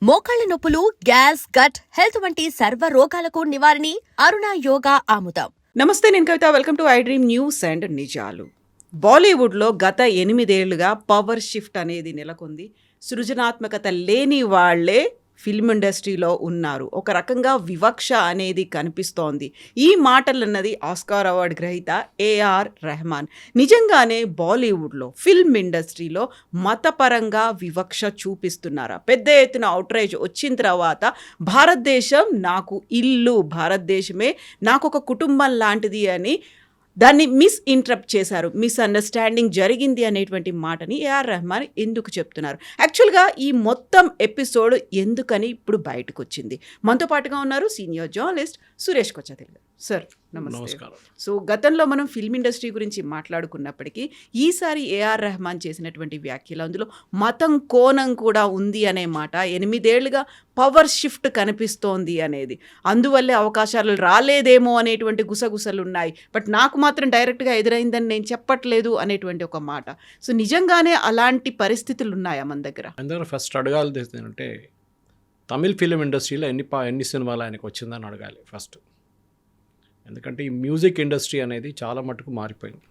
మోకాళ్ల నొప్పులు, gas, gut health వంటి సర్వ రోగాలకు నివారణి అరుణ యోగా ఆముదం. నమస్తే, నేను Kavitha. Welcome to I dream news and నిజాలు. బాలీవుడ్లో గత 8 ఏళ్లుగా పవర్ షిఫ్ట్ అనేది నెలకొంది. సృజనాత్మకత లేని వాళ్లే ఫిల్మ్ ఇండస్ట్రీలో ఉన్నారు. ఒక రకంగా వివక్ష అనేది కనిపిస్తోంది. ఈ మాటలన్నది ఆస్కార్ అవార్డు గ్రహీత ఏఆర్ రెహమాన్. నిజంగానే బాలీవుడ్లో ఫిల్మ్ ఇండస్ట్రీలో మతపరంగా వివక్ష చూపిస్తున్నారా? పెద్ద ఎత్తున అవుట్రేజ్ వచ్చిన తర్వాత భారతదేశం నాకు ఇల్లు, భారతదేశమే నాకు ఒక కుటుంబం లాంటిది అని దాన్ని మిస్ఇంటరప్ట్ చేశారు. మిస్అండర్స్టాండింగ్ జరిగింది అనేటువంటి మాటని ఏఆర్ రెహమాన్ ఎందుకు చెప్తున్నారు? యాక్చువల్గా ఈ మొత్తం ఎపిసోడ్ ఎందుకని ఇప్పుడు బయటకు వచ్చింది? మనతో పాటుగా ఉన్నారు సీనియర్ జర్నలిస్ట్ సురేష్ కొచ్చాతిల్ గారు. సార్ నమస్కారం. సో గతంలో మనం ఫిల్మ్ ఇండస్ట్రీ గురించి మాట్లాడుకున్నప్పటికీ ఈసారి ఏఆర్ రెహమాన్ చేసినటువంటి వ్యాఖ్యలు, అందులో మతం కోణం కూడా ఉంది అనే మాట, 8 ఏళ్లుగా పవర్ షిఫ్ట్ కనిపిస్తోంది అనేది, అందువల్లే అవకాశాలు రాలేదేమో అనేటువంటి గుసగుసలు ఉన్నాయి, బట్ నాకు మాత్రం డైరెక్ట్గా ఎదురైందని నేను చెప్పట్లేదు అనేటువంటి ఒక మాట. సో నిజంగానే అలాంటి పరిస్థితులు ఉన్నాయా మన దగ్గర? ఫస్ట్ అడగాలి అంటే తమిళ్ ఫిలిం ఇండస్ట్రీలో ఎన్ని సినిమాలు ఆయనకు వచ్చిందని అడగాలి ఫస్ట్. ఎందుకంటే ఈ మ్యూజిక్ ఇండస్ట్రీ అనేది చాలా మటుకు మారిపోయింది.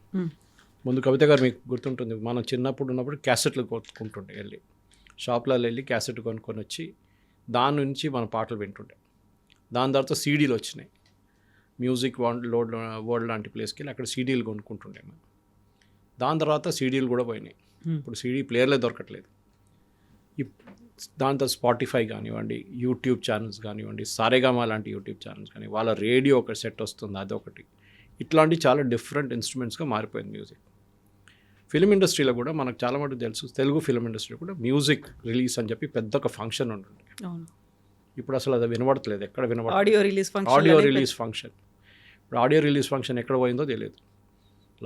ముందు కవిత గారు మీకు గుర్తుంటుంది, మనం చిన్నప్పుడు ఉన్నప్పుడు క్యాసెట్లు కొనుక్కుంటుండే, వెళ్ళి షాప్లలో వెళ్ళి క్యాసెట్ కొనుక్కొని వచ్చి దాని నుంచి మనం పాటలు వింటుండే. దాని తర్వాత సీడీలు వచ్చినాయి. మ్యూజిక్ వరల్డ్ లాంటి ప్లేస్కి వెళ్ళి అక్కడ సీడీలు కొనుక్కుంటుండే మనం. దాని తర్వాత సీడీలు కూడా పోయినాయి. ఇప్పుడు సీడీ ప్లేయర్లే దొరకట్లేదు. దాంతో స్పాటిఫై కానివ్వండి, యూట్యూబ్ ఛానల్స్ కానివ్వండి, సారేగామా లాంటి యూట్యూబ్ ఛానల్స్ కానీ, వాళ్ళ రేడియో ఒక సెట్ వస్తుంది, అదొకటి. ఇట్లాంటి చాలా డిఫరెంట్ ఇన్స్ట్రుమెంట్స్గా మారిపోయింది మ్యూజిక్. ఫిలిం ఇండస్ట్రీలో కూడా మనకు చాలా మటుకు తెలుసు, తెలుగు ఫిలిం ఇండస్ట్రీలో కూడా మ్యూజిక్ రిలీజ్ అని చెప్పి పెద్ద ఒక ఫంక్షన్ ఉంటుంది. ఇప్పుడు అసలు అది వినబడట్లేదు, ఎక్కడ వినబడలేదు. Audio release function. ఇప్పుడు ఆడియో రిలీజ్ ఫంక్షన్ ఎక్కడ పోయిందో తెలియదు.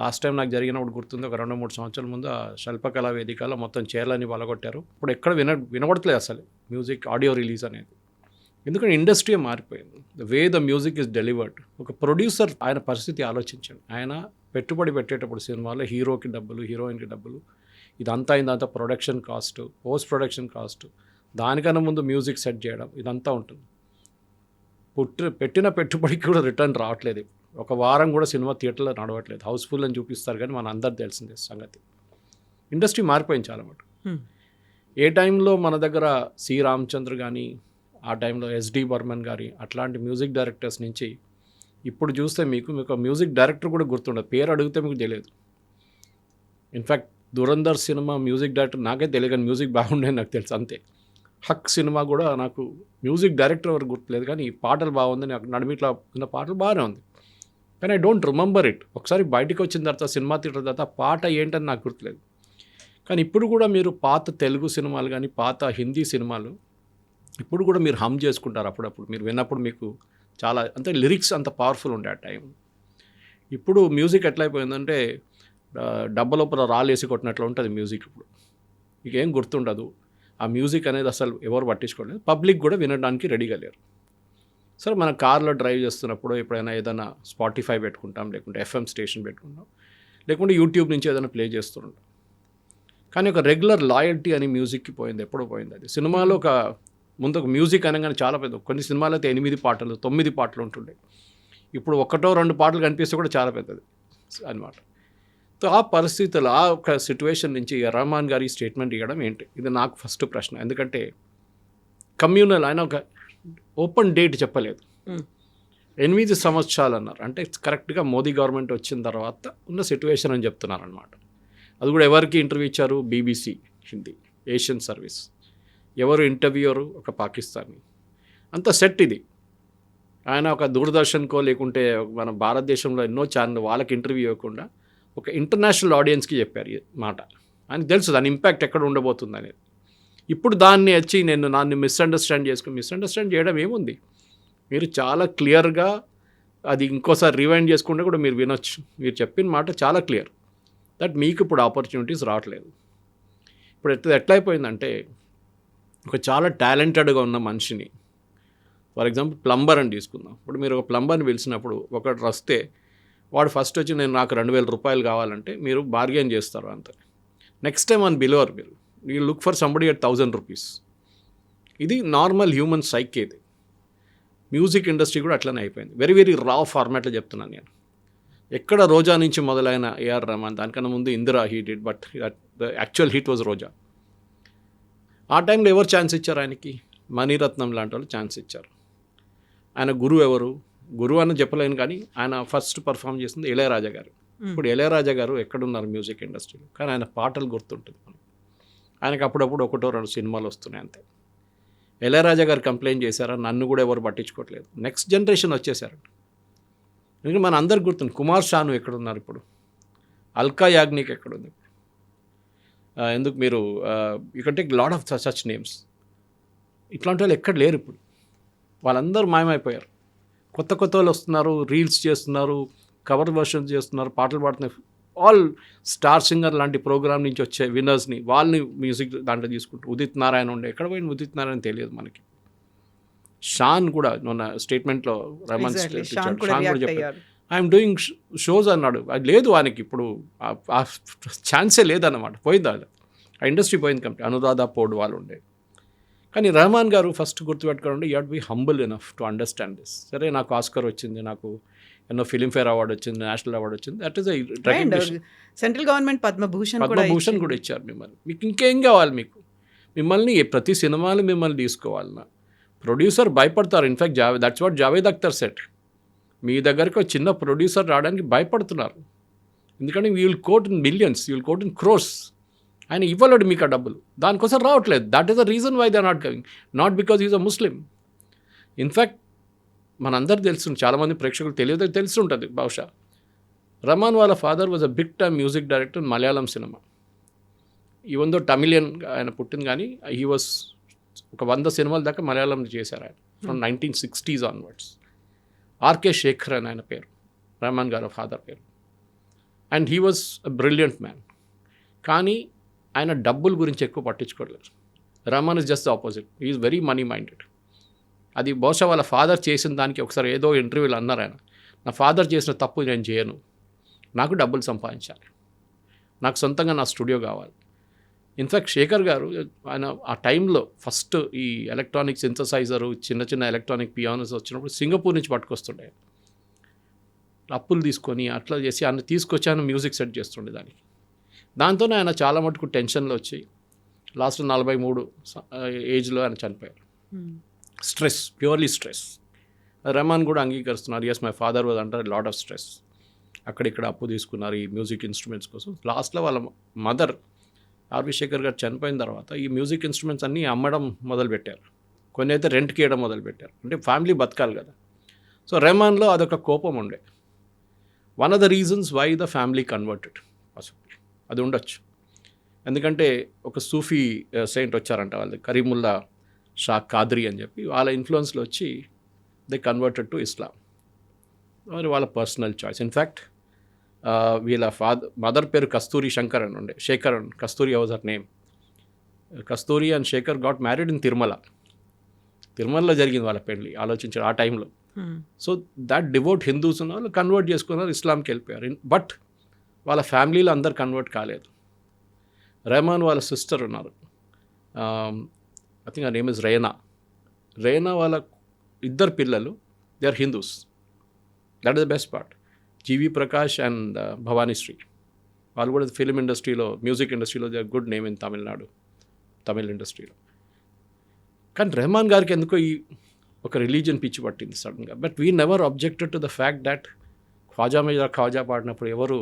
లాస్ట్ టైం నాకు జరిగినప్పుడు గుర్తుంది, ఒక 2-3 సంవత్సరాల ముందు ఆ శిల్పకళా వేదికలో మొత్తం చీరలని పలగొట్టారు. ఇప్పుడు ఎక్కడ వినబడట్లేదు అసలు మ్యూజిక్ ఆడియో రిలీజ్ అనేది. ఎందుకంటే ఇండస్ట్రీ మారిపోయింది. The way the music is delivered. ఒక ప్రొడ్యూసర్ ఆయన పరిస్థితి ఆలోచించండి. ఆయన పెట్టుబడి పెట్టేటప్పుడు సినిమాలో హీరోకి డబ్బులు, హీరోయిన్కి డబ్బులు, ఇదంతా production cost, post production cost, దానికన్నా ముందు మ్యూజిక్ సెట్ చేయడం, ఇదంతా ఉంటుంది. పెట్టిన పెట్టుబడికి కూడా రిటర్న్ రావట్లేదు. ఒక వారం కూడా సినిమా థియేటర్లో నడవట్లేదు. హౌస్ఫుల్ అని చూపిస్తారు కానీ మన అందరు తెలిసిందే సంగతి. ఇండస్ట్రీ మారిపోయింది చాలా మటు. ఏ టైంలో మన దగ్గర సి రామచంద్ర కానీ, ఆ టైంలో ఎస్డి బర్మన్ గారి అట్లాంటి మ్యూజిక్ డైరెక్టర్స్ నుంచి ఇప్పుడు చూస్తే మీకు మ్యూజిక్ డైరెక్టర్ కూడా గుర్తుండదు, పేరు అడిగితే మీకు తెలియదు. In fact Dhurandhar cinema music director నాకే తెలియదు, కానీ మ్యూజిక్ బాగుండేది నాకు తెలుసు అంతే. హక్ సినిమా కూడా నాకు మ్యూజిక్ డైరెక్టర్ ఎవరు గుర్తులేదు, కానీ ఈ పాటలు బాగుంది, నాకు నడిమిట్లా ఉన్న పాటలు బాగానే ఉంది, కానీ ఐ డోంట్ రిమెంబర్ ఇట్. ఒకసారి బయటికి వచ్చిన తర్వాత సినిమా థియేటర్ తర్వాత పాట ఏంటని నాకు గుర్తులేదు. కానీ ఇప్పుడు కూడా మీరు పాత తెలుగు సినిమాలు కానీ, పాత హిందీ సినిమాలు ఇప్పుడు కూడా మీరు హమ్ చేసుకుంటారు అప్పుడప్పుడు. మీరు విన్నప్పుడు మీకు చాలా అంటే లిరిక్స్ అంత పవర్ఫుల్ ఉండే ఆ టైం. ఇప్పుడు మ్యూజిక్ ఎట్లయిపోయిందంటే డబ్బలోపల రాలేసి కొట్టినట్లు ఉంటుంది మ్యూజిక్. ఇప్పుడు మీకు ఏం గుర్తుండదు. ఆ మ్యూజిక్ అనేది అసలు ఎవరు పట్టించుకోలేదు. పబ్లిక్ కూడా వినడానికి రెడీగా లేరు. సరే, మన కార్లో డ్రైవ్ చేస్తున్నప్పుడు ఎప్పుడైనా ఏదైనా స్పాటిఫై పెట్టుకుంటాం, లేకుంటే ఎఫ్ఎం స్టేషన్ పెట్టుకుంటాం, లేకుంటే యూట్యూబ్ నుంచి ఏదైనా ప్లే చేస్తుంటాం. కానీ ఒక రెగ్యులర్ లాయల్టీ అని మ్యూజిక్కి పోయింది, ఎప్పుడో పోయింది అది. సినిమాలో ముందు ఒక మ్యూజిక్ అనగానే చాలా పెద్ద, కొన్ని సినిమాలు అయితే 8 పాటలు 9 పాటలు ఉంటుండే. ఇప్పుడు 1-2 పాటలు కనిపిస్తే కూడా చాలా పెద్దది అనమాట. సో ఆ పరిస్థితులు, ఆ ఒక సిచ్యువేషన్ నుంచి రెహమాన్ గారి స్టేట్మెంట్ ఇవ్వడం ఏంటి, ఇది నాకు ఫస్ట్ ప్రశ్న. ఎందుకంటే కమ్యూనల్, ఆయన ఒక ఓపెన్ డేట్ చెప్పలేదు. 8 సంవత్సరాలు అన్నారు. అంటే కరెక్ట్గా మోదీ గవర్నమెంట్ వచ్చిన తర్వాత ఉన్న సిచ్యువేషన్ అని చెప్తున్నారు అనమాట. అది కూడా ఎవరికి ఇంటర్వ్యూ ఇచ్చారు? BBC Hindi, Asian service. ఎవరు ఇంటర్వ్యూరు? ఒక పాకిస్తానీ. అంత సెట్ ఇది. ఆయన ఒక దూరదర్శన్కో లేకుంటే మన భారతదేశంలో ఎన్నో ఛానల్ వాళ్ళకి ఇంటర్వ్యూ ఇవ్వకుండా ఒక ఇంటర్నేషనల్ ఆడియన్స్కి చెప్పారు ఈ మాట. ఆయనకు తెలుసు దాని ఇంపాక్ట్ ఎక్కడ ఉండబోతుంది అనేది. ఇప్పుడు దాన్ని వచ్చి నన్ను మిస్అండర్స్టాండ్ చేయడం ఏముంది? మీరు చాలా క్లియర్గా అది ఇంకోసారి రివైండ్ చేసుకుంటే కూడా మీరు వినొచ్చు. మీరు చెప్పిన మాట చాలా క్లియర్, దట్ మీకు ఇప్పుడు ఆపర్చునిటీస్ రావట్లేదు. ఇప్పుడు ఎట్లయిపోయిందంటే ఒక చాలా టాలెంటెడ్గా ఉన్న మనిషిని, ఫర్ ఎగ్జాంపుల్ ప్లంబర్ అని తీసుకుందాం. ఇప్పుడు మీరు ఒక ప్లంబర్ని పిలిచినప్పుడు ఒకటి వస్తే వాడు ఫస్ట్ వచ్చి నాకు 2,000 రూపాయలు కావాలంటే మీరు బార్గెన్ చేస్తారు అంతే. నెక్స్ట్ టైం అని బిలోవర్ మీరు look for somebody at 1,000 rupees. ఇది నార్మల్ హ్యూమన్ సైక్. ఇది మ్యూజిక్ ఇండస్ట్రీ కూడా అట్లనే అయిపోయింది. వెరీ వెరీ రా ఫార్మాట్లో చెప్తున్నాను నేను. ఎక్కడ రోజా నుంచి మొదలైన ఏఆర్ రెహమాన్, దానికన్నా ముందు Indira he did, but the actual hit was Roja. ఆ టైంలో ఎవరు ఛాన్స్ ఇచ్చారు ఆయనకి? మణిరత్నం లాంటి వాళ్ళు ఛాన్స్ ఇచ్చారు. ఆయన గురువు ఎవరు? గురువు అని చెప్పలేను, కానీ ఆయన ఫస్ట్ పర్ఫామ్ చేసింది ఇళయరాజా గారు. ఇప్పుడు ఇళయరాజా గారు ఎక్కడున్నారు మ్యూజిక్ ఇండస్ట్రీలో? కానీ ఆయన పాటలు గుర్తుంటుంది మనకు. ఆయనకు అప్పుడప్పుడు 1-2 సినిమాలు వస్తున్నాయి అంతే. ఇళయరాజా గారు కంప్లైంట్ చేశారా? నన్ను కూడా ఎవరు పట్టించుకోవట్లేదు. నెక్స్ట్ జనరేషన్ వచ్చేసారు. ఎందుకంటే మన అందరికి గుర్తుంది. కుమార్ షాను ఎక్కడున్నారు ఇప్పుడు? అల్కా యాగ్నిక్ ఎక్కడుంది? ఎందుకు మీరు you can take lot of such names. ఇట్లాంటి వాళ్ళు ఎక్కడ లేరు ఇప్పుడు. వాళ్ళందరూ మాయమైపోయారు. కొత్త వాళ్ళు వస్తున్నారు, రీల్స్ చేస్తున్నారు, కవర్ వర్షన్స్ చేస్తున్నారు, పాటలు పాడుతున్నారు. ఆల్ స్టార్ సింగర్ లాంటి ప్రోగ్రామ్ నుంచి వచ్చే విన్నర్స్ని వాళ్ళని మ్యూజిక్ దాంట్లో తీసుకుంటారు. ఉదిత్ నారాయణ ఉండే, ఎక్కడ పోయిన ఉదిత్ నారాయణ తెలియదు మనకి. షాన్ కూడా మొన్న స్టేట్మెంట్లో రెహమాన్ షాన్ కూడా చెప్పాడు, ఐఎమ్ డూయింగ్ షోస్ అన్నాడు. అది లేదు ఆయనకి ఇప్పుడు, ఆ ఛాన్సే లేదన్నమాట. పోయింది అది, ఆ ఇండస్ట్రీ పోయింది. కంపెనీ అనురాధ పోడ్ వాళ్ళు ఉండే. కానీ రెహమాన్ గారు ఫస్ట్ గుర్తుపెట్టుకోండి, you have to be humble enough to understand this. సరే, నాకు ఆస్కర్ వచ్చింది, నాకు ఎన్నో ఫిలింఫేర్ అవార్డు వచ్చింది, నేషనల్ అవార్డు వచ్చింది, that is central government Padma Bhushan కూడా ఇచ్చారు మిమ్మల్ని. మీకు ఇంకేం కావాలి? మిమ్మల్ని ప్రతి సినిమాలు మిమ్మల్ని తీసుకోవాలన్నా ప్రొడ్యూసర్ భయపడతారు. In fact that's what Javed Akhtar set. మీ దగ్గరికి ఒక చిన్న ప్రొడ్యూసర్ రావడానికి భయపడుతున్నారు. ఎందుకంటే you will quote in millions, you will quote in crores. ఆయన ఇవ్వలేడు మీకు ఆ డబ్బులు, దానికోసం రావట్లేదు. That is the reason why they are not coming, not because is a Muslim. In fact మనందరూ తెలుసు, చాలామంది ప్రేక్షకులు తెలుసుంటుంది బహుశా. రెహమాన్ వాళ్ళ father was a big time music director Malayalam సినిమా. ఈవెన్ దో తమిళియన్ ఆయన పుట్టింది, కానీ హీ వాజ్ ఒక 100 సినిమాల దాకా మలయాళంలో చేశారు ఆయన, from 1960s onwards. RK Shekhar అని ఆయన పేరు, రెహమాన్ గారు ఫాదర్ పేరు. And he was a brilliant man. కానీ ఆయన డబ్బుల గురించి ఎక్కువ పట్టించుకోలేదు. Rahman is just the opposite, is very money minded. అది బహుశా వాళ్ళ ఫాదర్ చేసిన దానికి ఒకసారి ఏదో ఇంటర్వ్యూలు అన్నారు ఆయన, నా ఫాదర్ చేసిన తప్పు నేను చేయను, నాకు డబ్బులు సంపాదించాలి, నాకు సొంతంగా నా స్టూడియో కావాలి. ఇన్ఫ్యాక్ట్ శేఖర్ గారు ఆయన ఆ టైంలో ఫస్ట్ ఈ ఎలక్ట్రానిక్ సింథసైజరు, చిన్న చిన్న ఎలక్ట్రానిక్ పియానోస్ వచ్చినప్పుడు సింగపూర్ నుంచి పట్టుకొస్తుండే. అప్పులు తీసుకొని అట్లా చేసి ఆయన తీసుకొచ్చి ఆయన మ్యూజిక్ సెట్ చేస్తుండే దానికి. దాంతోనే ఆయన చాలా మటుకు టెన్షన్లో వచ్చి లాస్ట్ 43 ఏజ్లో ఆయన చనిపోయారు. Stress, purely stress. రెహమాన్ కూడా అంగీకరిస్తున్నారు, yes my father was under lot of stress. అక్కడిక్కడ అప్పు తీసుకున్నారు ఈ మ్యూజిక్ ఇన్స్ట్రుమెంట్స్ కోసం. లాస్ట్లో వాళ్ళ మదర్ ఆర్వి శేఖర్ గారు చనిపోయిన తర్వాత ఈ మ్యూజిక్ ఇన్స్ట్రుమెంట్స్ అన్నీ అమ్మడం మొదలుపెట్టారు. కొన్ని అయితే రెంట్కి ఇవ్వడం మొదలుపెట్టారు. అంటే ఫ్యామిలీ బతకాలి కదా. సో రెహమాన్లో అదొక కోపం ఉండే. One of the reasons why the family converted possible అది ఉండొచ్చు. ఎందుకంటే ఒక సూఫీ సెయింట్ వచ్చారంట వాళ్ళు, కరీముల్లా షా కాద్రీ అని చెప్పి, వాళ్ళ ఇన్ఫ్లుయెన్స్లో వచ్చి దే కన్వర్టెడ్ టు ఇస్లాం. మరి వాళ్ళ పర్సనల్ చాయిస్. ఇన్ఫ్యాక్ట్ వీళ్ళ మదర్ పేరు కస్తూరి శంకర్ అని ఉండే, Shekhar and Kasturi was her name. Kasturi and Shekhar got married in తిరుమలలో జరిగింది వాళ్ళ పెళ్ళి. ఆలోచించారు ఆ టైంలో. సో దట్ డివోట్ హిందూస్ ఉన్న వాళ్ళు కన్వర్ట్ చేసుకున్నారు, ఇస్లాంకి వెళ్ళిపోయారు. బట్ వాళ్ళ ఫ్యామిలీలో అందరు కన్వర్ట్ కాలేదు. రెహమాన్ వాళ్ళ సిస్టర్ ఉన్నారు, I think the name is Reena వాళ్ళ 2 పిల్లలు they are Hindus. That is the best part. GV Prakash and Bhavanishree వాళ్ళు కూడా ఫిల్మ్ ఇండస్ట్రీలో, మ్యూజిక్ ఇండస్ట్రీలో they are good name in Tamil ఇండస్ట్రీలో. కానీ రెహమాన్ గారికి ఎందుకో ఈ ఒక రిలీజియన్ పిచ్చి పట్టింది సడన్గా. But we never objected to the fact that Khwaja పాడినప్పుడు ఎవరు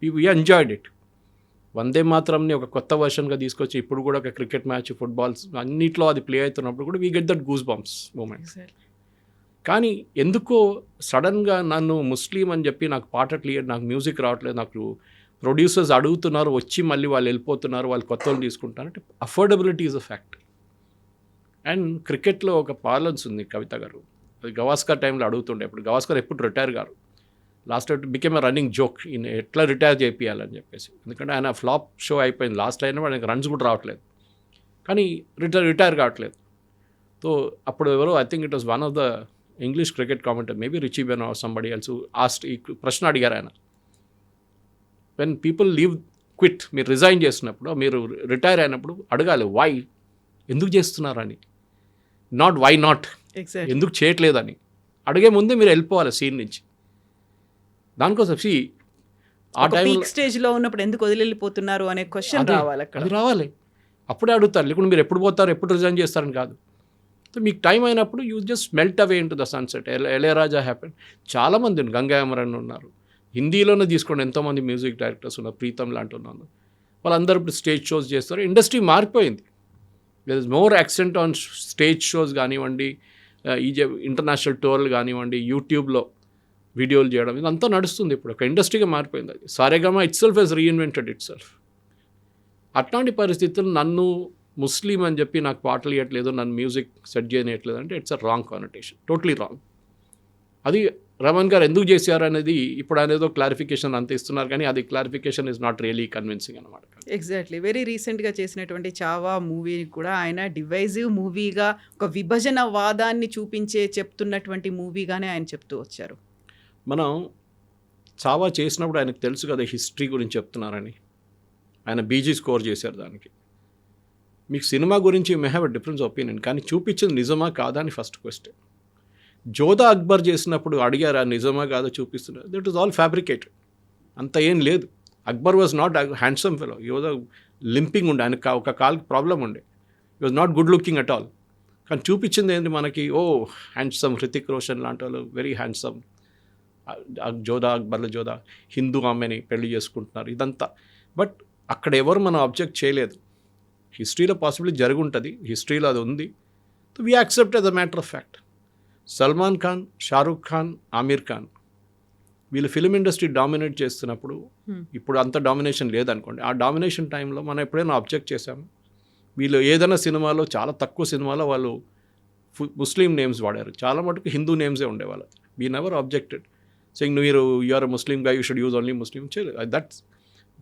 వీ ఎంజాయ్డ్ ఇట్. వందే మాత్రంని ఒక కొత్త వర్షన్గా తీసుకొచ్చి ఇప్పుడు కూడా ఒక క్రికెట్ మ్యాచ్, ఫుట్బాల్స్ అన్నిట్లో అది ప్లే అవుతున్నప్పుడు కూడా we get that goose bumps moments. కానీ ఎందుకో సడన్గా నన్ను ముస్లిం అని చెప్పి నాకు పాట క్లియర్, నాకు మ్యూజిక్ రావట్లేదు, నాకు ప్రొడ్యూసర్స్ అడుగుతున్నారు, వచ్చి మళ్ళీ వాళ్ళు వెళ్ళిపోతున్నారు, వాళ్ళు కొత్త వాళ్ళు తీసుకుంటారు అంటే affordability is a fact. And క్రికెట్లో ఒక పార్లెన్స్ ఉంది, కవిత గారు, అది గవాస్కర్ టైంలో అడుగుతుండే. ఇప్పుడు గవాస్కర్ ఎప్పుడు రిటైర్ గారు, last became a running joke, ఈయన ఎట్లా రిటైర్ చేయాలని చెప్పేసి. ఎందుకంటే ఆయన ఫ్లాప్ షో అయిపోయింది, లాస్ట్ అయినా ఆయనకు రన్స్ కూడా రావట్లేదు, కానీ రిటైర్ కావట్లేదు. సో అప్పుడు ఎవరో, I think it was one of the English cricket commentator, maybe Richie Benaud or somebody else ఆస్ట్, ఈ ప్రశ్న అడిగారు ఆయన, వెన్ పీపుల్ క్విట్, మీరు రిజైన్ చేసినప్పుడు, మీరు రిటైర్ అయినప్పుడు అడగాలి వై, ఎందుకు చేస్తున్నారని. Not why not, exact. ఎందుకు చేయట్లేదని అడిగే ముందే మీరు వెళ్ళిపోవాలి సీన్ నుంచి. దానికోసం ఆ టైంలో పీక్ స్టేజ్ లో ఉన్నప్పుడు ఎందుకు వదిలిపోతున్నారు అనే క్వశ్చన్ రావాలి అక్కడ. అది రావాలి, అప్పుడే అడుగుతారు. లేకుంటే మీరు ఎప్పుడు పోతారు, ఎప్పుడు రిజైన్ చేస్తారని కాదు. సో మీకు టైం అయినప్పుడు you just melt away into the sunset. Ilaiyaraaja happen. చాలామంది గంగా అమరన్ ఉన్నారు, హిందీలోనే తీసుకోండి ఎంతోమంది మ్యూజిక్ డైరెక్టర్స్ ఉన్నారు, ప్రీతం లాంటి ఉన్నారు. వాళ్ళందరూ ఇప్పుడు స్టేజ్ షోస్ చేస్తారు. ఇండస్ట్రీ మారిపోయింది. There is more accent on stage shows కానివ్వండి, ఇంటర్నేషనల్ టూర్లు కానివ్వండి, యూట్యూబ్లో వీడియోలు చేయడం, ఇదంతా నడుస్తుంది. ఇప్పుడు ఒక ఇండస్ట్రీగా మారిపోయింది అది. Saregama itself has reinvented itself. అట్లాంటి పరిస్థితులు నన్ను ముస్లిం అని చెప్పి నాకు పాటలు ఇవ్వట్లేదు, నన్ను మ్యూజిక్ సెట్ చేయట్లేదు అంటే it's a wrong connotation, totally wrong. అది రమణ్ గారు ఎందుకు చేశారు అనేది ఇప్పుడు అనేదో క్లారిఫికేషన్ అంత ఇస్తున్నారు, కానీ అది clarification is not really convincing అనమాట. ఎగ్జాక్ట్లీ. వెరీ రీసెంట్గా చేసినటువంటి చావా మూవీని కూడా ఆయన డివైజివ్ మూవీగా, ఒక విభజన వాదాన్ని చెప్తున్నటువంటి మూవీగానే ఆయన చెప్తూ వచ్చారు. మనం చావా చేసినప్పుడు ఆయనకు తెలుసు కదా హిస్టరీ గురించి చెప్తున్నారని, ఆయన బీజీ స్కోర్ చేశారు దానికి. మీకు సినిమా గురించి may have a difference opinion, కానీ చూపించింది నిజమా కాదా అని ఫస్ట్ క్వశ్చన్. జోధా అక్బర్ చేసినప్పుడు అడిగారు ఆ నిజమా కాదో చూపిస్తున్నారు, దట్ ఈస్ ఆల్ ఫ్యాబ్రికేటెడ్, అంత ఏం లేదు. Akbar was not handsome fellow, ఈ వాజ్ లింపింగ్ ఉండే, ఆయనకు ఒక కాల్కి ప్రాబ్లం ఉండే, ఈ was not good looking at all. కానీ చూపించింది ఏంటి మనకి, ఓ హ్యాండ్సమ్ హృతిక్ రోషన్ లాంటి వాళ్ళు వెరీ హ్యాండ్సమ్, జోధా అక్బర్ల జోధా హిందూ ఆమెని పెళ్లి చేసుకుంటున్నారు, ఇదంతా. బట్ అక్కడ ఎవరు మనం అబ్జెక్ట్ చేయలేదు. హిస్టరీలో పాసిబిలిటీ జరిగి ఉంటుంది, హిస్టరీలో అది ఉంది, we accept as a matter of fact. Salman Khan, Shahrukh Khan, Aamir Khan వీళ్ళు ఫిలిం ఇండస్ట్రీ డామినేట్ చేస్తున్నప్పుడు, ఇప్పుడు అంత డామినేషన్ లేదనుకోండి, ఆ డామినేషన్ టైంలో మనం ఎప్పుడైనా అబ్జెక్ట్ చేశాము? వీళ్ళు ఏదైనా సినిమాలో, చాలా తక్కువ సినిమాలో వాళ్ళు ముస్లిం నేమ్స్ వాడారు, చాలా మటుకు హిందూ నేమ్సే ఉండేవాళ్ళు. వీ నెవర్ అబ్జెక్టెడ్ సెయింగ్ మీరు you are a Muslim guy, you should use only Muslim. That's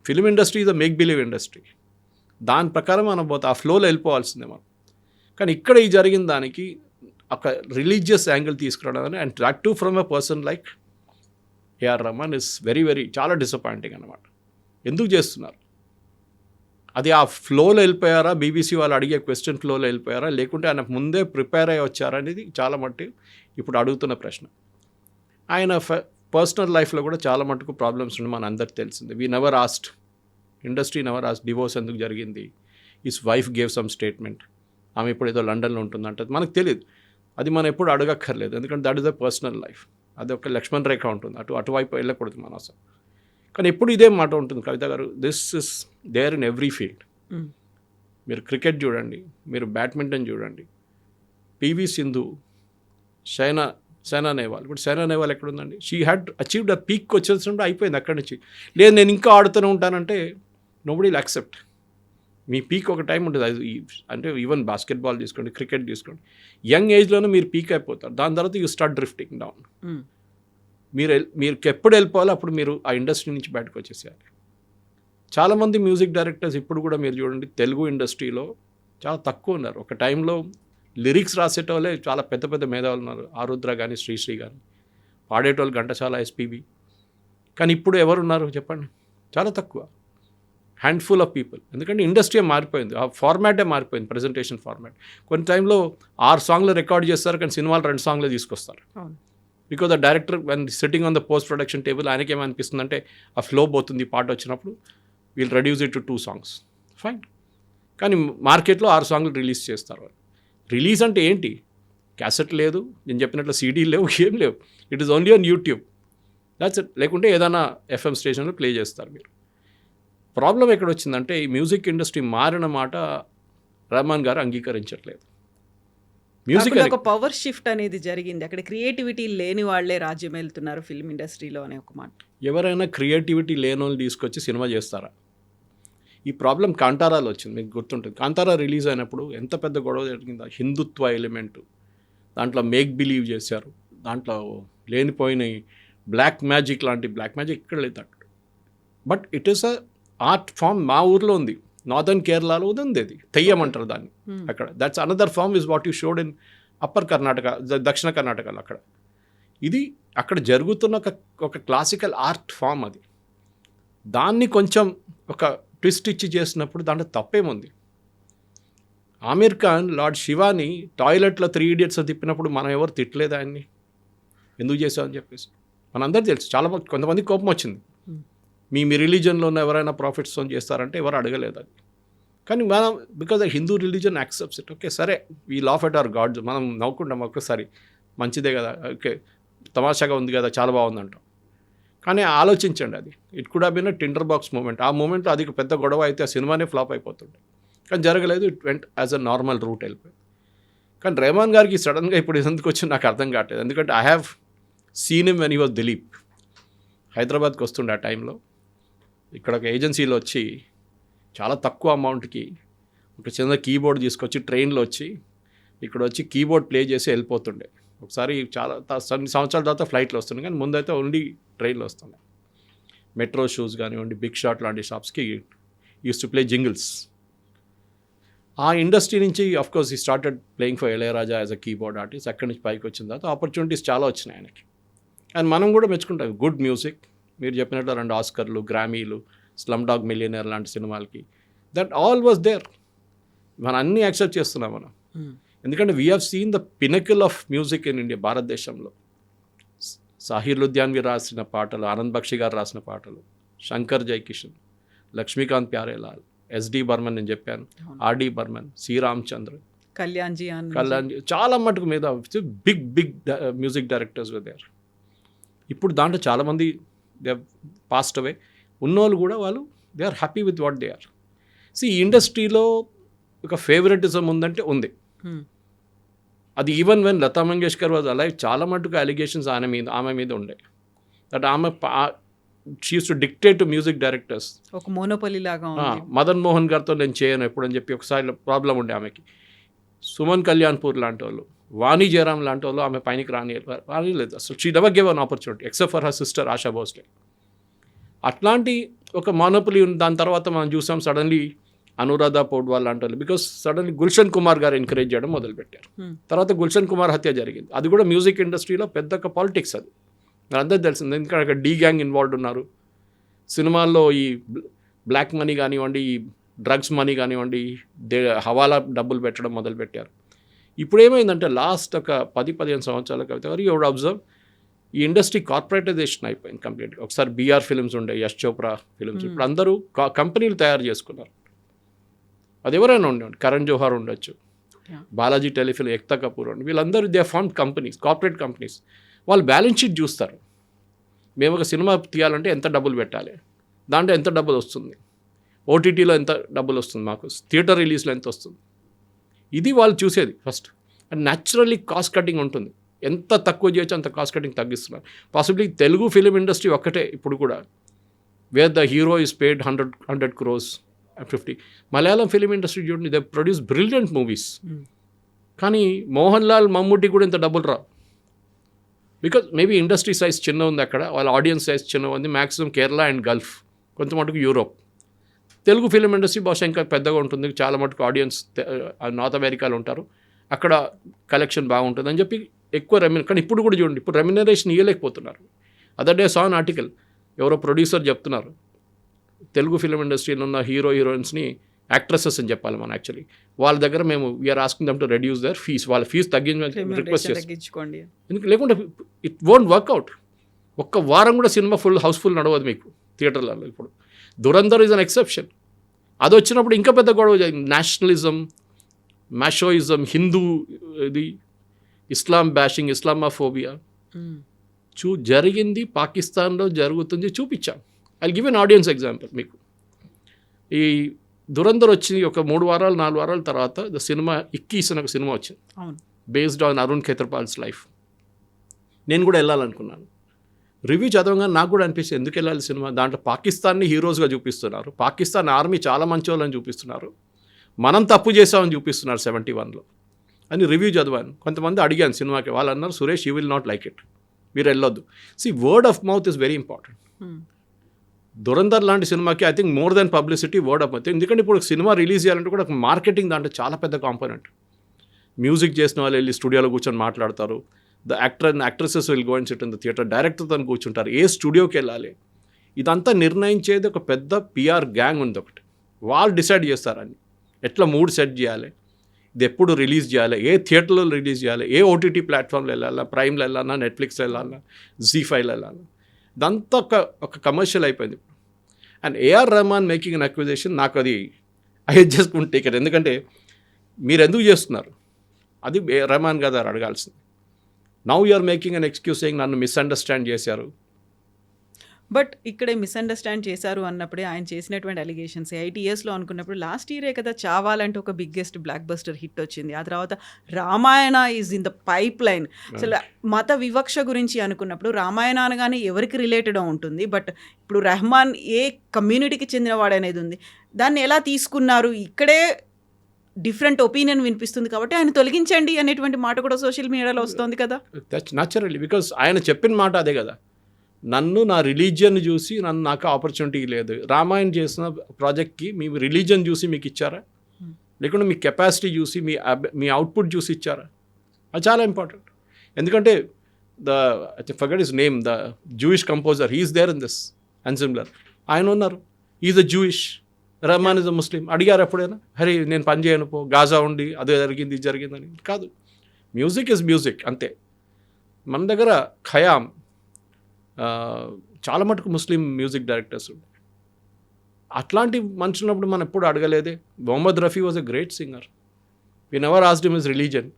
film industry is a make believe industry. దాని ప్రకారం మనం పోతే ఆ ఫ్లోలో వెళ్ళిపోవాల్సిందే మనం. కానీ ఇక్కడ ఈ జరిగిన దానికి ఒక రిలీజియస్ యాంగిల్ తీసుకురావడం, and that to from a person like A R Rahman is very very చాలా డిసప్పాయింటింగ్ అనమాట. ఎందుకు చేస్తున్నారు అది? ఆ ఫ్లోలో వెళ్ళిపోయారా, బీబీసీ వాళ్ళు అడిగే క్వశ్చన్ ఫ్లోలో వెళ్ళిపోయారా, లేకుంటే ఆయన ముందే ప్రిపేర్ అయ్యి వచ్చారా అనేది చాలా మట్టి ఇప్పుడు అడుగుతున్న ప్రశ్న. ఆయన పర్సనల్ లైఫ్లో కూడా చాలా మటుకు ప్రాబ్లమ్స్ ఉన్నాయి, మన అందరికి తెలిసింది. We never asked, industry never asked divorce ఎందుకు జరిగింది, his wife gave some statement, ఆమె ఇప్పుడు ఏదో లండన్లో ఉంటుందంటే మనకు తెలియదు. అది మనం ఎప్పుడు అడగక్కర్లేదు, ఎందుకంటే that is the personal life. అది ఒక లక్ష్మణ్ రేఖ ఉంటుంది, అటువైపు వెళ్ళకూడదు మనం అసలు. కానీ ఎప్పుడు ఇదే మాట ఉంటుంది కవిత గారు, this is there in every field. మీరు క్రికెట్ చూడండి, మీరు బ్యాడ్మింటన్ చూడండి, పివి సింధు, సైనా నెహ్వాల్. ఇప్పుడు సైనా నెహ్వాల్ ఎక్కడుందండి? She had achieved a peak వచ్చేసినప్పుడు అయిపోయింది అక్కడి నుంచి. లేదు నేను ఇంకా ఆడుతూనే ఉంటానంటే నోబడీ విల్ యాక్సెప్ట్. మీ పీక్ ఒక టైం ఉంటుంది, అది అంటే ఈవెన్ బాస్కెట్బాల్ తీసుకోండి, క్రికెట్ తీసుకోండి, యంగ్ ఏజ్లోనే మీరు పీక్ అయిపోతారు. దాని తర్వాత యూ స్టార్ట్ డ్రిఫ్టింగ్ డౌన్. మీరు ఎప్పుడు వెళ్ళిపోవాలో అప్పుడు మీరు ఆ ఇండస్ట్రీ నుంచి బయటకు వచ్చేసేయాలి. చాలామంది మ్యూజిక్ డైరెక్టర్స్ ఇప్పుడు కూడా మీరు చూడండి తెలుగు ఇండస్ట్రీలో చాలా తక్కువ ఉన్నారు. ఒక టైంలో లిరిక్స్ రాసేటోళ్ళే చాలా పెద్ద పెద్ద మేధావులు ఉన్నారు, ఆరుద్ర కానీ శ్రీశ్రీ కానీ, పాడేటోళ్ళు ఘంటసాల, ఎస్పీబీ. కానీ ఇప్పుడు ఎవరున్నారు చెప్పండి? చాలా తక్కువ, హ్యాండ్ఫుల్ ఆఫ్ పీపుల్. ఎందుకంటే ఇండస్ట్రీ మారిపోయింది, ఆ ఫార్మాటే మారిపోయింది, ప్రజెంటేషన్ ఫార్మాట్. కొన్ని టైంలో 6 సాంగ్లు రికార్డ్ చేస్తారు, కానీ సినిమాలు 2 సాంగ్లే తీసుకొస్తారు. Because the director when sitting on the post production table ఆయనకేమనిపిస్తుందంటే ఆ ఫ్లో పోతుంది పాట వచ్చినప్పుడు, we'll reduce it to 2 songs, fine. కానీ మార్కెట్లో 6 సాంగ్లు రిలీజ్ చేస్తారు. రిలీజ్ అంటే ఏంటి? క్యాసెట్ లేదు, నేను చెప్పినట్లు సీడీ లేవు, ఏం లేవు. It is only on YouTube, that's it. లేకుంటే ఏదైనా ఎఫ్ఎం స్టేషన్లో ప్లే చేస్తారు మీరు. ప్రాబ్లం ఎక్కడ వచ్చిందంటే ఈ మ్యూజిక్ ఇండస్ట్రీ మారిన మాట రహమాన్ గారు అంగీకరించట్లేదు. మ్యూజిక్ ఒక పవర్ షిఫ్ట్ అనేది జరిగింది, అక్కడ క్రియేటివిటీ లేని వాళ్ళే రాజ్యం వెళ్తున్నారు ఫిల్మ్ ఇండస్ట్రీలో అనే ఒక మాట. ఎవరైనా క్రియేటివిటీ లేని వాళ్ళు తీసుకొచ్చి సినిమా చేస్తారా? ఈ ప్రాబ్లం కాంతారాలో వచ్చింది, మీకు గుర్తుంటుంది. కాంతారా రిలీజ్ అయినప్పుడు ఎంత పెద్ద గొడవ జరిగిందో. హిందుత్వ ఎలిమెంట్ దాంట్లో మేక్ బిలీవ్ చేశారు, దాంట్లో లేనిపోయిన బ్లాక్ మ్యాజిక్ లాంటి, బ్లాక్ మ్యాజిక్ ఇక్కడ లేదు అక్కడ. But it is a art form. మా ఊర్లో ఉంది, నార్దర్న్ కేరళలో ఉంది, అది తెయ్యమంటారు దాన్ని అక్కడ. That's another form is what you showed in upper Karnataka, దక్షిణ కర్ణాటకలో. అక్కడ ఇది అక్కడ జరుగుతున్న ఒక క్లాసికల్ ఆర్ట్ ఫామ్. అది దాన్ని కొంచెం ఒక ట్విస్ట్ ఇచ్చి చేసినప్పుడు దాంట్లో తప్పేముంది? ఆమీర్ ఖాన్ లార్డ్ శివాని టాయిలెట్లో 3 Idiots తిప్పినప్పుడు మనం ఎవరు తిట్టలేదు ఆయన్ని, ఎందుకు చేసామని చెప్పేసి. మనందరూ తెలుసు. చాలా కొంతమంది కోపం వచ్చింది, మీ రిలీజన్లో ఉన్న ఎవరైనా ప్రాఫిట్స్ చేస్తారంటే ఎవరు అడగలేదు అది. కానీ మనం because Hindu religion accepts it. Okay సరే, we laugh at our gods, మనం నవ్వుకుంటాం ఒక్కసారి, మంచిదే కదా, ఓకే తమాషాగా ఉంది కదా, చాలా బాగుందంటాం. కానీ ఆలోచించండి, అది it could have been a tinder box moment. ఆ మూమెంట్లో అది పెద్ద గొడవ అయితే ఆ సినిమానే ఫ్లాప్ అయిపోతుండే. కానీ జరగలేదు, it went as a normal route వెళ్ళిపోయింది. కానీ రెహమాన్ గారికి సడన్గా ఇప్పుడు ఎందుకు వచ్చింది నాకు అర్థం కావట్లేదు. ఎందుకంటే I have seen him when he was Dilip. హైదరాబాద్కి వస్తుండే ఆ టైంలో, ఇక్కడ ఒక ఏజెన్సీలో వచ్చి చాలా తక్కువ అమౌంట్కి ఒక చిన్న కీబోర్డ్ తీసుకొచ్చి ట్రైన్లో వచ్చి ఇక్కడ వచ్చి కీబోర్డ్ ప్లే చేసి వెళ్ళిపోతుండే. ఒకసారి చాలా సంవత్సరాల తర్వాత ఫ్లైట్లో వస్తుండే, కానీ ముందైతే ఓన్లీ ట్రైన్లో వస్తుండే. మెట్రో షూస్ కానివ్వండి, బిగ్ షాట్ లాంటి షాప్స్కి యూస్ టు ప్లే జింగిల్స్. ఆ ఇండస్ట్రీ నుంచి అఫ్కోర్స్ ఈ started playing for Ilaiyaraaja as a keyboard artist. అక్కడి నుంచి పైకి వచ్చిన తర్వాత ఆపర్చునిటీస్ చాలా వచ్చినాయి ఆయనకి. అండ్ మనం కూడా మెచ్చుకుంటాం, గుడ్ మ్యూజిక్. మీరు చెప్పినట్టు 2 ఆస్కర్లు, గ్రామీలు, స్లమ్ డాగ్ మిలియనర్ లాంటి సినిమాలకి, దట్ ఆల్ వాజ్ దేర్. మనం అన్నీ యాక్సెప్ట్ చేస్తున్నాం మనం, ఎందుకంటే we have seen the pinnacle of music in India, భారతదేశంలో. సాహిర్ లుధ్యాన్వి రాసిన పాటలు, ఆనంద్ బక్షి గారు రాసిన పాటలు, శంకర్ జైకిషన్, లక్ష్మీకాంత్ ప్యారేలాల్, ఎస్డి బర్మన్ నేను చెప్పాను, ఆర్డి బర్మన్, సి రామచంద్ర, కళ్యాణ్జీ, చాలా మటుకు మీద బిగ్ మ్యూజిక్ డైరెక్టర్స్ దేర్. ఇప్పుడు దాంట్లో చాలామంది దే పాస్ట్ అవే. ఉన్నోళ్ళు కూడా వాళ్ళు they are happy with what they are. ఈ ఇండస్ట్రీలో ఒక ఫేవరెటిజం ఉందంటే ఉంది. అది even when Lata Mangeshkar was alive, చాలా మటుకు అలిగేషన్స్ ఆమె మీద ఉండే. దట్ ఆమె she use to dictate to music directors. ఒక మోనోపలి లాగా మదన్ మోహన్ గారితో నేను చేయను ఎప్పుడని చెప్పి ఒకసారి ప్రాబ్లం ఉండే ఆమెకి. సుమన్ కళ్యాణ్పూర్ లాంటి వాళ్ళు, వాణి జయరాం లాంటి వాళ్ళు ఆమె పైనకి రానిలేదు అసలు. She never give an opportunity except for her sister ASHA Bhosle. అట్లాంటి ఒక మోనోపలి ఉంది. దాని తర్వాత మనం చూసాం సడన్లీ అనురాధ పౌడ్వాల్ లాంటి వాళ్ళు, బికాస్ సడన్లీ గుల్షన్ కుమార్ గారు ఎంకరేజ్ చేయడం మొదలుపెట్టారు. తర్వాత గుల్షన్ కుమార్ హత్య జరిగింది. అది కూడా మ్యూజిక్ ఇండస్ట్రీలో పెద్ద పాలిటిక్స్, అది అందరూ తెలిసింది. ఎందుకంటే అక్కడ డీ గ్యాంగ్ ఇన్వాల్వ్డ్ ఉన్నారు. సినిమాల్లో ఈ బ్లాక్ మనీ కానివ్వండి, ఈ డ్రగ్స్ మనీ కానివ్వండి, హవాలా డబ్బులు పెట్టడం మొదలుపెట్టారు. ఇప్పుడు ఏమైందంటే లాస్ట్ ఒక 10-15 సంవత్సరాల క్రితం యూ వుడ్ అబ్జర్వ్ ఈ ఇండస్ట్రీ కార్పొరేటైజేషన్ అయిపోయింది కంప్లీట్గా. ఒకసారి బీఆర్ ఫిల్మ్స్ ఉండే, యశ్ చోప్రా ఫిల్మ్స్, ఇప్పుడు అందరూ కంపెనీలు తయారు చేసుకున్నారు. అది ఎవరైనా ఉండేవాడు, కరణ్ జోహార్ ఉండొచ్చు, బాలాజీ టెలిఫిల్మ్, ఎక్తా కపూర్ ఉండి, వీళ్ళందరూ they form companies, corporate companies. వాళ్ళు బ్యాలెన్స్ షీట్ చూస్తారు. మేము ఒక సినిమా తీయాలంటే ఎంత డబ్బులు పెట్టాలి, దాంట్లో ఎంత డబ్బులు వస్తుంది, ఓటీటీలో ఎంత డబ్బులు వస్తుంది, మాకు థియేటర్ రిలీజ్లో ఎంత వస్తుంది, ఇది వాళ్ళు చూసేది first. And naturally cost cutting ఉంటుంది. ఎంత తక్కువ చేయొచ్చు అంత కాస్ట్ కటింగ్ తగ్గిస్తున్నారు. పాసిబ్లీ తెలుగు ఫిలిం ఇండస్ట్రీ ఒక్కటే ఇప్పుడు కూడా where the hero is paid 100 crores, 50. Malayalam film industry చూడండి, దే ప్రొడ్యూస్ బ్రిలియంట్ మూవీస్. కానీ మోహన్ లాల్, మమ్ముట్టి కూడా ఇంత డబ్బులు రావు. బికాజ్ మేబీ ఇండస్ట్రీ సైజ్ చిన్న ఉంది అక్కడ, వాళ్ళ ఆడియన్స్ సైజ్ చిన్న ఉంది. మ్యాక్సిమం కేరళ అండ్ గల్ఫ్, కొంత మటుకు యూరోప్. తెలుగు ఫిలిం ఇండస్ట్రీ బహుశా ఇంకా పెద్దగా ఉంటుంది, చాలా మటుకు ఆడియన్స్ నార్త్ అమెరికాలో ఉంటారు, అక్కడ కలెక్షన్ బాగుంటుంది అని చెప్పి ఎక్కువ కానీ ఇప్పుడు కూడా చూడండి, ఇప్పుడు రెమ్యునరేషన్ ఇవ్వలేకపోతున్నారు. Other day saw an article, ఎవరో ప్రొడ్యూసర్ చెప్తున్నారు తెలుగు ఫిలిం ఇండస్ట్రీలో ఉన్న హీరోయిన్స్ని యాక్ట్రెసెస్ అని చెప్పాలి మనం యాక్చువల్లీ, వాళ్ళ దగ్గర మేము we are asking them to reduce their fees, వాళ్ళ ఫీజు తగ్గించమని రిక్వెస్ట్ చేస్తాం. ఎందుకు లేకుంటే ఇట్ వోంట్ వర్క్అవుట్. ఒక్క వారం కూడా సినిమా హౌస్ఫుల్ నడవదు మీకు థియేటర్లలో. ఇప్పుడు దురంధర్ ఈజ్ అన్ ఎక్సెప్షన్. అది వచ్చినప్పుడు ఇంకా పెద్ద గొడవ జరిగింది. నేషనలిజం, మ్యాషోయిజం, హిందూ ఇది, ఇస్లాం బ్యాషింగ్, ఇస్లామాఫోబియా జరిగింది. పాకిస్తాన్లో జరుగుతుంది, చూపించాం. I give an audience example మీకు. ఈ దురంధర్ వచ్చి ఒక 3 వారాలు 4 వారాల తర్వాత ద సినిమా 21 అని ఒక సినిమా వచ్చింది, బేస్డ్ ఆన్ అరుణ్ ఖేత్రపాల్స్ లైఫ్. నేను కూడా వెళ్ళాలనుకున్నాను. రివ్యూ చదవగానే నాకు కూడా అనిపిస్తుంది ఎందుకు వెళ్ళాలి సినిమా, దాంట్లో పాకిస్తాన్ని హీరోస్గా చూపిస్తున్నారు, పాకిస్తాన్ ఆర్మీ చాలా మంచి వాళ్ళని చూపిస్తున్నారు, మనం తప్పు చేసామని చూపిస్తున్నారు 71లో అని రివ్యూ చదివాను. కొంతమంది అడిగాను సినిమాకి, వాళ్ళు అన్నారు Suresh you will not like it, మీరు వెళ్ళొద్దు. Word of mouth is very important. Dhurandhar లాంటి సినిమాకి I think more than publicity word of mouth. ఎందుకంటే ఇప్పుడు సినిమా రిలీజ్ చేయాలంటే కూడా మార్కెటింగ్ దాంట్లో చాలా పెద్ద కాంపోనెంట్. మ్యూజిక్ చేసిన వాళ్ళు వెళ్ళి స్టూడియోలో కూర్చొని మాట్లాడతారు, the actor and actresses will go and sit in the theatre, డైరెక్టర్తో కూర్చుంటారు, ఏ స్టూడియోకి వెళ్ళాలి, ఇదంతా నిర్ణయించేది ఒక పెద్ద పిఆర్ గ్యాంగ్ ఉంది ఒకటి. వాళ్ళు డిసైడ్ చేస్తారని ఎట్లా మూడ్ సెట్ చేయాలి, ఇది ఎప్పుడు రిలీజ్ చేయాలి, ఏ థియేటర్లో రిలీజ్ చేయాలి, ఏ ఓటీటీ ప్లాట్ఫామ్లో వెళ్ళాలా, ప్రైమ్లో వెళ్ళాలా, నెట్ఫ్లిక్స్లో వెళ్ళాలా, జీ5లో వెళ్ళాలా, ఇదంతా ఒక కమర్షియల్ అయిపోయింది. And AR Rahman making an acquisition, నాకు అది I just won't take it. ఎందుకంటే మీరు ఎందుకు చేస్తున్నారు అది రెహమాన్ గారు అడగాల్సింది. Now you're making an excuse saying నన్ను మిస్అండర్స్టాండ్ చేశారు. బట్ ఇక్కడే మిస్అండర్స్టాండ్ చేశారు అన్నప్పుడే ఆయన చేసినటువంటి అలిగేషన్స్ 8 ఇయర్స్లో అనుకున్నప్పుడు లాస్ట్ ఇయరే కదా చావాలంటే ఒక బిగ్గెస్ట్ బ్లాక్ బస్టర్ హిట్ వచ్చింది. ఆ తర్వాత Ramayana is in the pipe line. అసలు మత వివక్ష గురించి అనుకున్నప్పుడు రామాయణ అనగానే ఎవరికి రిలేటెడ్ ఉంటుంది, బట్ ఇప్పుడు రెహమాన్ ఏ కమ్యూనిటీకి చెందినవాడు అనేది ఉంది. దాన్ని ఎలా తీసుకున్నారు? ఇక్కడే డిఫరెంట్ ఒపీనియన్ వినిపిస్తుంది కాబట్టి ఆయన తొలగించండి అనేటువంటి మాట కూడా సోషల్ మీడియాలో వస్తుంది కదా. దట్స్ న్యాచురల్లీ, బికాస్ ఆయన చెప్పిన మాట అదే కదా, నన్ను నా రిలీజియన్ చూసి నాకు ఆపర్చునిటీ లేదు. రామాయణ్ చేసిన ప్రాజెక్ట్కి మీ రిలీజియన్ చూసి మీకు ఇచ్చారా, లేకుంటే మీ కెపాసిటీ చూసి మీ అవుట్పుట్ చూసి ఇచ్చారా? అది చాలా ఇంపార్టెంట్. ఎందుకంటే forget his name, the Jewish composer, he's there in this and similar. ఆయన ఉన్నారు, is a Jewish, Rahman is a Muslim. అడిగారు ఎప్పుడైనా, హరి నేను పని చేయను పో, గాజా ఉండి అదే జరిగింది ఇది జరిగిందని? కాదు, మ్యూజిక్ ఇస్ మ్యూజిక్ అంతే. మన దగ్గర ఖయామ్, చాలా మటుకు ముస్లిం మ్యూజిక్ డైరెక్టర్స్ ఉండే. అట్లాంటి మనుషున్నప్పుడు మనం ఎప్పుడు అడగలేదే. Mohammed Rafi was a great singer, we never asked him his religion.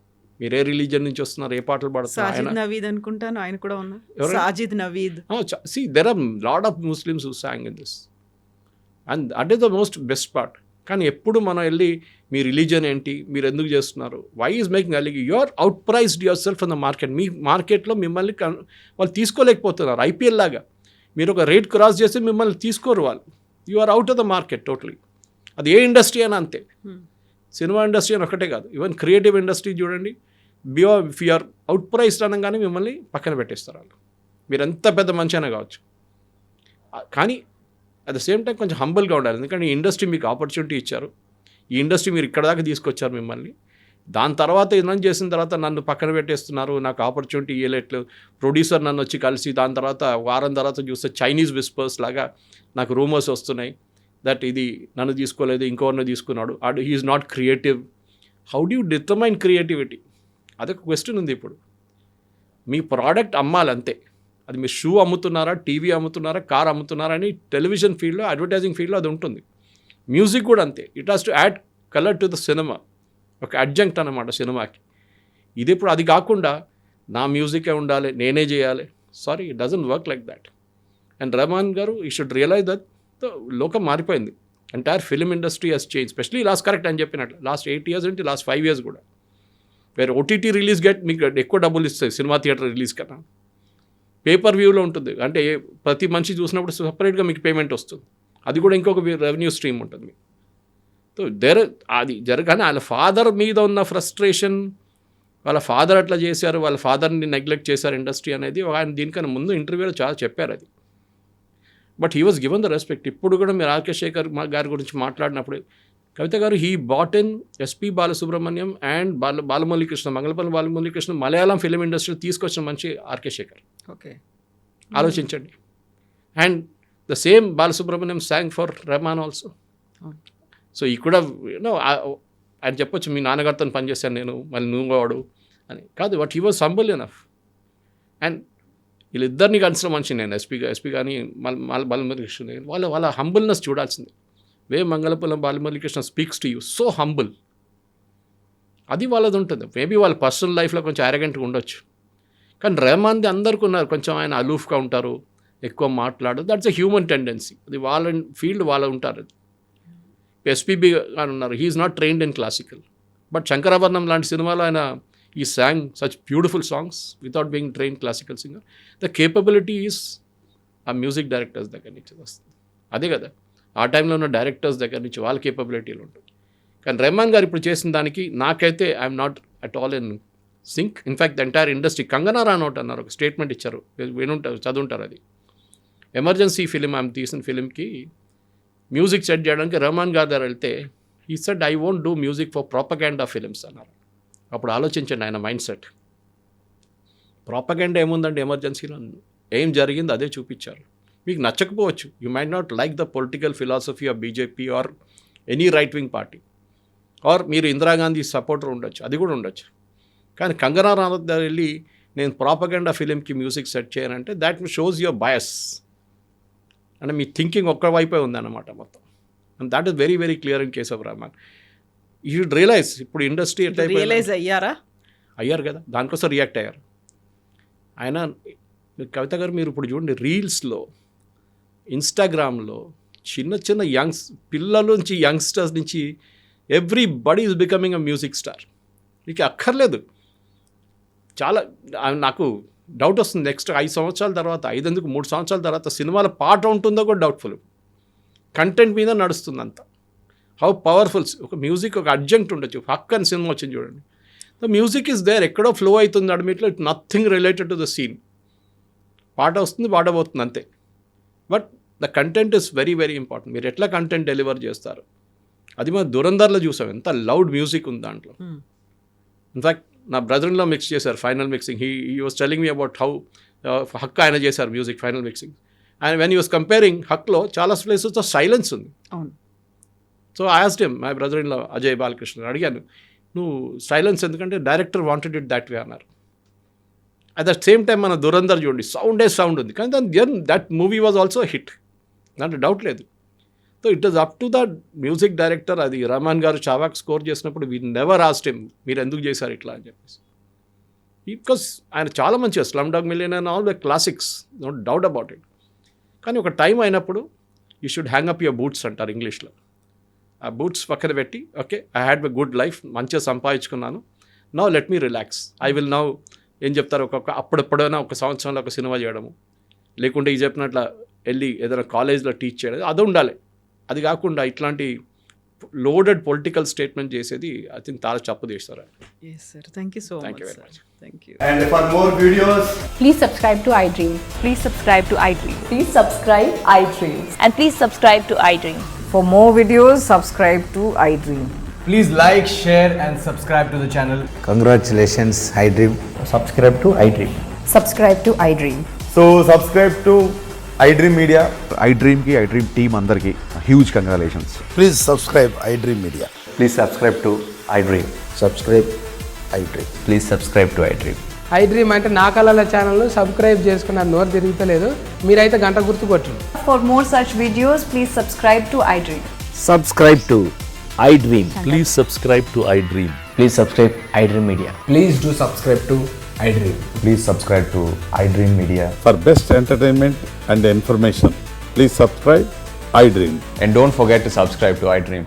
మీరు ఏ రిలీజన్ నుంచి వస్తున్నారు, ఏ పాటలు పాడుతున్నారు? సాజిద్ నవీద్ అనుకుంటాను ఆయన కూడా ఉన్నారు. Sajid Naveed. See, there are lot of Muslims who sang in this. And that is the most best part. కానీ ఎప్పుడు మనం వెళ్ళి మీ రిలీజన్ ఏంటి, మీరు ఎందుకు చేస్తున్నారు, వై ఈజ్ మేకింగ్ అలిగి, you are out priced yourself in the market. మీ మార్కెట్లో మిమ్మల్ని వాళ్ళు తీసుకోలేకపోతున్నారు. ఐపీఎల్ లాగా మీరు ఒక రేట్ క్రాస్ చేస్తే మిమ్మల్ని తీసుకోరు వాళ్ళు. You are out of the market totally. అది ఏ ఇండస్ట్రీ అయినా అంతే, సినిమా ఇండస్ట్రీ అని ఒకటే కాదు, ఈవెన్ క్రియేటివ్ ఇండస్ట్రీ చూడండి. If you are out priced అనగానే మిమ్మల్ని పక్కన పెట్టేస్తారు వాళ్ళు. మీరు ఎంత పెద్ద మంచి అయినా కావచ్చు. కానీ అట్ ద సేమ్ టైం కొంచెం హంబుల్గా ఉండాలి. ఎందుకంటే ఈ ఇండస్ట్రీ మీకు ఆపర్చునిటీ ఇచ్చారు, ఈ ఇండస్ట్రీ మీరు ఇక్కడ దాకా తీసుకొచ్చారు మిమ్మల్ని. దాని తర్వాత ఇదన్నీ చేసిన తర్వాత నన్ను పక్కన పెట్టేస్తున్నారు, నాకు ఆపర్చునిటీ ఇవ్వలేట్లేదు. ప్రొడ్యూసర్ నన్ను వచ్చి కలిసి దాని తర్వాత వారం తర్వాత చూస్తే చైనీస్ విస్పర్స్ లాగా నాకు రూమర్స్ వస్తున్నాయి దట్ ఇది నన్ను తీసుకోలేదు, ఇంకోరిని తీసుకున్నాడు, he is not creative. How do you determine creativity? అదొక క్వశ్చన్ ఉంది. ఇప్పుడు మీ ప్రోడక్ట్ అమ్మాలంతే. అది మీరు షూ అమ్ముతున్నారా, టీవీ అమ్ముతున్నారా, కార్ అమ్ముతున్నారా అని టెలివిజన్ ఫీల్డ్లో, అడ్వర్టైజింగ్ ఫీల్డ్లో అది ఉంటుంది. మ్యూజిక్ కూడా అంతే. It has to add colour to the cinema, ఒక అడ్జంక్ట్ అన్నమాట సినిమాకి. ఇది ఇప్పుడు అది కాకుండా నా మ్యూజికే ఉండాలి, నేనే చేయాలి. Sorry, it doesn't work like that. And Rahman గారు ఈ షుడ్ రియలైజ్ దట్ లోకం మారిపోయింది. Entire film industry has change, specially last correct అని చెప్పినట్లు లాస్ట్ 8 years అంటే లాస్ట్ 5 years కూడా. వేరే ఓటీటీ రిలీజ్ మీకు ఎక్కువ డబ్బులు ఇస్తాయి సినిమా థియేటర్ రిలీజ్ కన్నా. పేపర్ వ్యూలో ఉంటుంది, అంటే ప్రతి మనిషి చూసినప్పుడు సపరేట్గా మీకు పేమెంట్ వస్తుంది. అది కూడా ఇంకొక రెవెన్యూ స్ట్రీమ్ ఉంటుంది మీకు. సో అది జరగానే వాళ్ళ ఫాదర్ మీద ఉన్న ఫ్రస్ట్రేషన్, వాళ్ళ ఫాదర్ అట్లా చేశారు, వాళ్ళ ఫాదర్ని నెగ్లెక్ట్ చేశారు ఇండస్ట్రీ అనేది ఆయన దీనికన్నా ముందు ఇంటర్వ్యూలో చాలా చెప్పారు అది. But he was given the respect. ఇప్పుడు కూడా మీరు ఆర్కే శేఖర్ గారి గురించి మాట్లాడినప్పుడు, కవిత గారు he brought in SP Balasubrahmanyam and Balamuralikrishna, Mangalampalli Balamuralikrishna Malayalam film industry తీసుకొచ్చిన మంచి ఆర్కే శేఖర్. ఓకే, ఆలోచించండి. And the same Balasubrahmanyam song for Rahman also. So ఈ కూడా ఆయన చెప్పొచ్చు, మీ నాన్నగారితో పనిచేశాను నేను, మళ్ళీ నువ్వు వాడు అని కాదు. But he was humble enough. And వీళ్ళిద్దరిని కన్సిడర్ మనిషి నేను, ఎస్పీ కానీ బాలమురళీకృష్ణ, వాళ్ళ హంబుల్నెస్ చూడాల్సిందే. Way Mangalampalli Balamuralikrishna speaks to you so humble, అది వాళ్ళది ఉంటుంది. మేబీ వాళ్ళ పర్సనల్ లైఫ్లో కొంచెం అరగెంట్గా ఉండొచ్చు, కానీ రెహమాన్ది అందరికీ ఉన్నారు కొంచెం, ఆయన అలూఫ్గా ఉంటారు, ఎక్కువ మాట్లాడు. దట్స్ ఎ హ్యూమన్ టెండెన్సీ, అది వాళ్ళ ఫీల్డ్ వాళ్ళు ఉంటారు. అది ఎస్పీబీ అని ఉన్నారు, he is not trained in classical, but Shankarabharanam లాంటి సినిమాలో ఆయన ఈ song such beautiful songs without being trained classical singer. The capability is ఆ మ్యూజిక్ డైరెక్టర్స్ దగ్గర నుంచి వస్తుంది. అదే కదా ఆ టైంలో ఉన్న డైరెక్టర్స్ దగ్గర నుంచి వాళ్ళ కేపబిలిటీలు ఉంటుంది. కానీ రెహమాన్ గారు ఇప్పుడు చేసిన దానికి నాకైతే I'm not at all in sync. In fact the entire industry, Kangana Ranaut అన్నారు, ఒక స్టేట్మెంట్ ఇచ్చారు, వినుంటారు, చదువుంటారు. అది ఎమర్జెన్సీ ఫిలిం ఆమె తీసిన ఫిలింకి మ్యూజిక్ సెట్ చేయడానికి రెహమాన్ గారి దగ్గర వెళ్తే ఈ set I won't do music for propaganda films అన్నారు. అప్పుడు ఆలోచించండి ఆయన మైండ్ సెట్. ప్రాపగాండా ఏముందండి ఎమర్జెన్సీలో, ఏం జరిగింది అదే చూపించారు. మీకు నచ్చకపోవచ్చు, you might not like the political philosophy of BJP or any right wing party or మీరు ఇందిరాగాంధీ సపోర్టర్ ఉండొచ్చు, అది కూడా ఉండొచ్చు. కానీ కంగనా రనౌత్ గారు వెళ్ళి నేను ప్రాపగండా ఫిలింకి మ్యూజిక్ సెట్ చేయనంటే దాట్ షోస్ యువర్ బయస్. అంటే మీ థింకింగ్ ఒక్క వైపే ఉందన్నమాట మొత్తం. And that is very very clear in case of Rahman. You should realize ఇప్పుడు ఇండస్ట్రీ ఎట్లా రియలైజ్ అయ్యారా? అయ్యారు కదా, దానికోసం రియాక్ట్ అయ్యారు. ఆయన కవిత గారు మీరు ఇప్పుడు చూడండి రీల్స్లో, ఇన్స్టాగ్రామ్లో చిన్న చిన్న పిల్లల నుంచి యంగ్స్టర్స్ నుంచి everybody is becoming a music star. మీకు అక్కర్లేదు. చాలా నాకు డౌట్ వస్తుంది నెక్స్ట్ 5 సంవత్సరాల తర్వాత, 3 సంవత్సరాల తర్వాత సినిమాల పాట ఉంటుందో కూడా డౌట్ఫుల్. కంటెంట్ మీద నడుస్తుంది అంతా. హౌ పవర్ఫుల్ ఒక మ్యూజిక్, ఒక అడ్జంక్ట్ ఉండొచ్చు. హక్ అని సినిమా వచ్చింది చూడండి, ద మ్యూజిక్ ఈజ్ దేర్, ఎక్కడో ఫ్లో అవుతుంది అడ్మిట్లో, it nothing related to the scene. పాట వస్తుంది, పాట పోతుంది అంతే. But the content is very very important. మీరు ఎట్లా కంటెంట్ డెలివర్ చేస్తారు, అది మనం దురంధర్లో చూసాం, ఎంత లౌడ్ మ్యూజిక్ ఉంది దాంట్లో. ఇన్ఫ్యాక్ట్ నా బ్రదర్లో మిక్స్ చేశారు final mixing. He was telling me about how హక్ ఆయన చేశారు music final mixing. And when you was comparing హక్లో చాలా ప్లేసెస్తో సైలెన్స్ ఉంది. అవును. So I asked him, my brother in law Ajay Balakrishna అడిగాను, నువ్వు సైలెన్స్ ఎందుకంటే director wanted it that way అన్నారు. అట్ ద సేమ్ టైం మన దురంధర్ చూడండి, సౌండ్ ఉంది, కానీ దాని that movie was also hit, దాంట్లో డౌట్ లేదు. So it is up to the music director. అది రెహమాన్ గారు చావాక్ స్కోర్ చేసినప్పుడు వీ నెవర్ ఆస్క్డ్ హిమ్ మీరు ఎందుకు చేశారు ఇట్లా అని చెప్పేసి. బికాస్ ఆయన చాలా మంచిగా Slumdog Millionaire and all the classics, no doubt about it. కానీ ఒక టైం అయినప్పుడు you should hang up your boots అంటారు ఇంగ్లీష్లో. ఆ బూట్స్ పక్కన పెట్టి, okay I had a good life, మంచిగా సంపాదించుకున్నాను, now let me relax, I will now ఏం చెప్తారు, అప్పుడెప్పుడైనా ఒక సంవత్సరంలో ఒక సినిమా చేయడము, లేకుంటే ఈ చెప్పినట్ల వెళ్ళి ఏదైనా కాలేజ్లో టీచ్ చేయడం, అది ఉండాలి. అది కాకుండా ఇట్లాంటి లోడెడ్ పొలిటికల్ స్టేట్మెంట్ చేసేది ఐ థింక్ చాలా తప్పు చేస్తారు. Yes, sir. Thank you so Thank much. you very Sir. much. Thank you. And for more videos, Please subscribe to iDream. Please subscribe to iDream. Please subscribe iDream. And please subscribe to iDream. For more videos, subscribe to iDream. please like, share and subscribe to the channel. Congratulations, iDream. Subscribe to iDream. Subscribe to iDream. So subscribe to iDream Media. iDream ki iDream team andarki huge congratulations. Please subscribe iDream Media. Please subscribe to iDream. Subscribe iDream. Please subscribe to iDream. iDream అంటే నా కళల channel subscribe చేసుకున్న నోరు తిరుగుతలేదు, మీరైతే గంట గుర్తు కొట్టండి. For more such videos, please subscribe to iDream. Subscribe to iDream. Please subscribe to iDream. Please subscribe iDream Media. Please do subscribe to iDream. Please subscribe to iDream Media. For best entertainment and information, please subscribe iDream. And don't forget to subscribe to iDream.